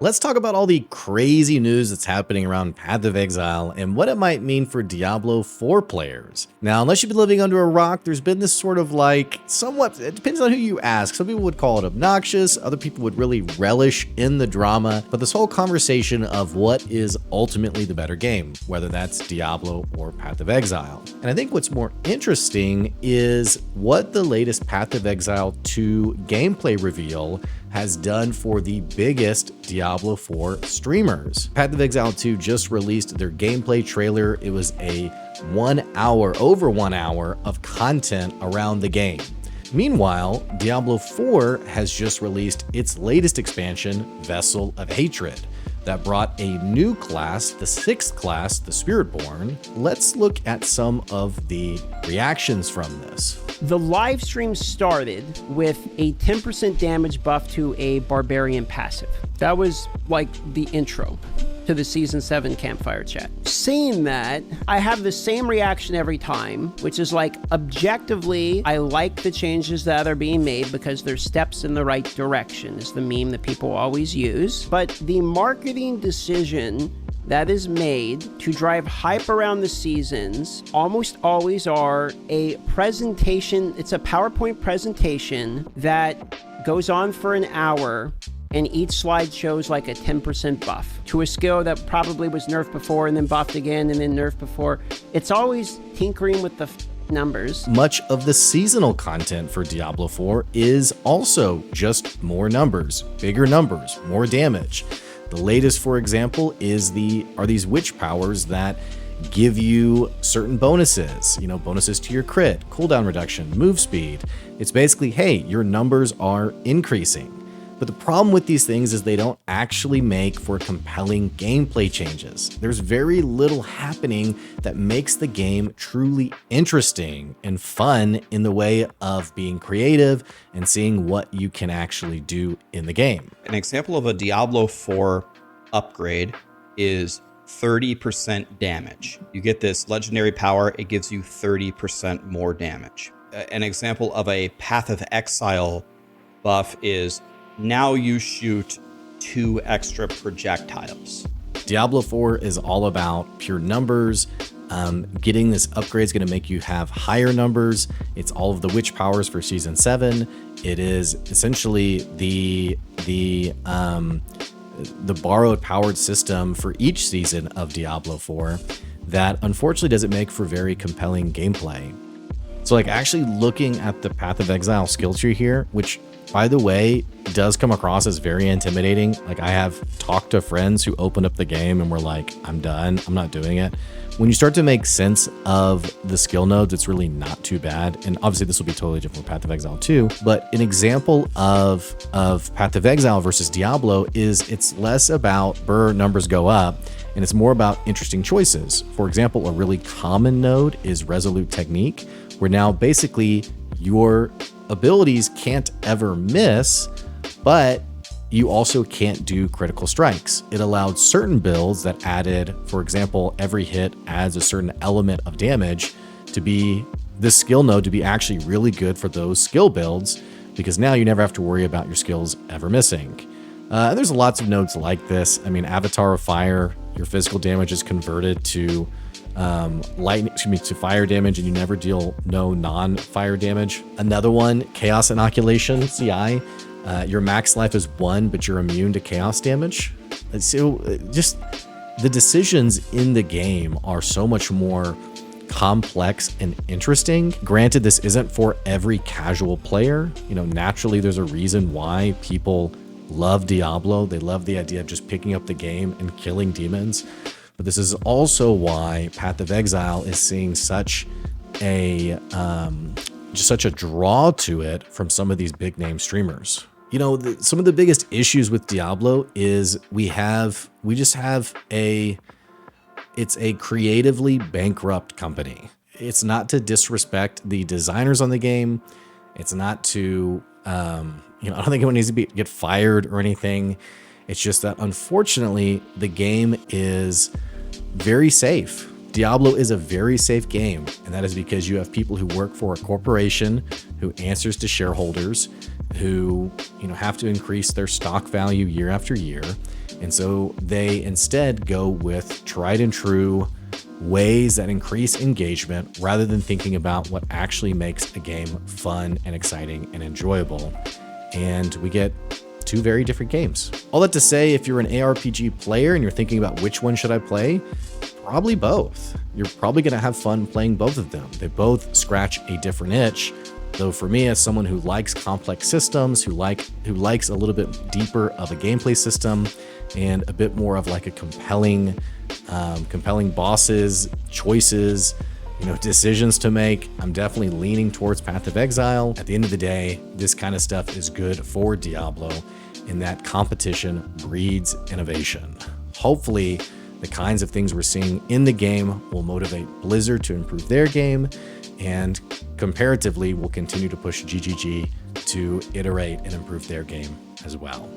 Let's talk about all the crazy news that's happening around Path of Exile and what it might mean for Diablo 4 players. Now, unless you've been living under a rock, there's been this sort of somewhat, it depends on who you ask. Some people would call it obnoxious, other people would really relish in the drama, but this whole conversation of what is ultimately the better game, whether that's Diablo or Path of Exile. And I think what's more interesting is what the latest Path of Exile 2 gameplay reveal has done for the biggest Diablo 4 streamers. Path of Exile 2 just released their gameplay trailer. It was a over 1 hour of content around the game. Meanwhile, Diablo 4 has just released its latest expansion, Vessel of Hatred, that brought a new class, the 6th class, the Spiritborn. Let's look at some of the reactions from this. The live stream started with a 10% damage buff to a barbarian passive. That was like the intro to the Season 7 campfire chat. Saying that, I have the same reaction every time, which is like, objectively, I like the changes that are being made because they're steps in the right direction, is the meme that people always use. But the marketing decision that is made to drive hype around the seasons almost always are a presentation. It's a PowerPoint presentation that goes on for an hour, and each slide shows like a 10% buff to a skill that probably was nerfed before and then buffed again and then nerfed before. It's always tinkering with the numbers. Much of the seasonal content for Diablo 4 is also just more numbers, bigger numbers, more damage. The latest, for example, are these witch powers that give you certain bonuses, bonuses to your crit, cooldown reduction, move speed. It's basically, hey, your numbers are increasing. But the problem with these things is they don't actually make for compelling gameplay changes. There's very little happening that makes the game truly interesting and fun in the way of being creative and seeing what you can actually do in the game. An example of a Diablo 4 upgrade is 30% damage. You get this legendary power, it gives you 30% more damage. An example of a Path of Exile buff is now you shoot 2 extra projectiles. Diablo 4 is all about pure numbers. Getting this upgrade is going to make you have higher numbers. It's all of the witch powers for Season 7. It is essentially the borrowed powered system for each season of Diablo 4 that unfortunately doesn't make for very compelling gameplay. So actually looking at the Path of Exile skill tree here, which by the way, does come across as very intimidating. I have talked to friends who opened up the game and were like, I'm done, I'm not doing it. When you start to make sense of the skill nodes, it's really not too bad. And obviously this will be totally different with Path of Exile 2, but an example of Path of Exile versus Diablo is it's less about numbers go up, and it's more about interesting choices. For example, a really common node is Resolute Technique, where now basically your abilities can't ever miss, but you also can't do critical strikes. It allowed certain builds that added, for example, every hit adds a certain element of damage to be this skill node to be actually really good for those skill builds, because now you never have to worry about your skills ever missing. And there's lots of nodes like this. Avatar of Fire, your physical damage is converted to to fire damage, and you never deal no non-fire damage. Another one, Chaos Inoculation, CI. Your max life is 1, but you're immune to chaos damage. So just the decisions in the game are so much more complex and interesting. Granted, this isn't for every casual player. Naturally, there's a reason why people love Diablo. They love the idea of just picking up the game and killing demons. But this is also why Path of Exile is seeing such a draw to it from some of these big name streamers. Some of the biggest issues with Diablo is it's a creatively bankrupt company. It's not to disrespect the designers on the game. It's not to, I don't think anyone needs to get fired or anything. It's just that unfortunately the game is very safe. Diablo is a very safe game, and that is because you have people who work for a corporation who answers to shareholders. who, have to increase their stock value year after year. And so they instead go with tried and true ways that increase engagement rather than thinking about what actually makes a game fun and exciting and enjoyable. And we get two very different games. All that to say, if you're an ARPG player and you're thinking about which one should I play, probably both. You're probably going to have fun playing both of them. They both scratch a different itch. Though for me, as someone who likes complex systems, who likes a little bit deeper of a gameplay system and a bit more of like a compelling bosses, choices, decisions to make, I'm definitely leaning towards Path of Exile. At the end of the day, this kind of stuff is good for Diablo in that competition breeds innovation. Hopefully, the kinds of things we're seeing in the game will motivate Blizzard to improve their game, and comparatively will continue to push GGG to iterate and improve their game as well.